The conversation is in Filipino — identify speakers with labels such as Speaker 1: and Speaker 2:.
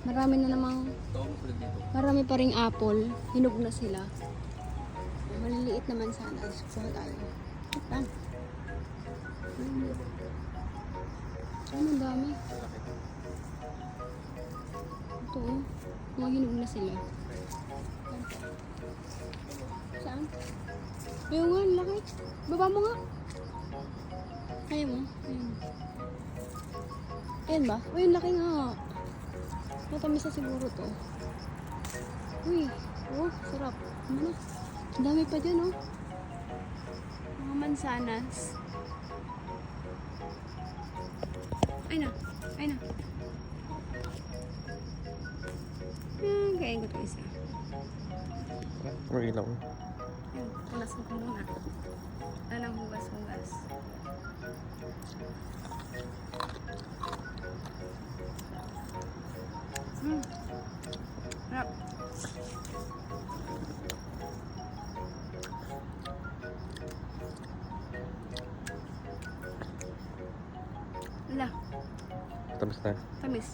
Speaker 1: Marami na namang, marami pa ring apple. Hinog na sila. Maliliit naman sana. Kuha tayo. Ito. Ang dami. Ito oh. Mga hinog na sila. Saan? Ayun nga, laki. Baba mo nga. Kaya mo? Ayun. Ayan ba? Uy, laki nga. Matamis na siguro to. Uy, oh, sarap. Ano? Ang dami pa dyan, oh. Mga mansanas. Ay na, ay na. Kain ko ito isa.
Speaker 2: Marilaw.
Speaker 1: Ayun, punasan ko muna. Anong hugas-hugas. Sarap. Wala,
Speaker 2: Tapos na.
Speaker 1: tamis.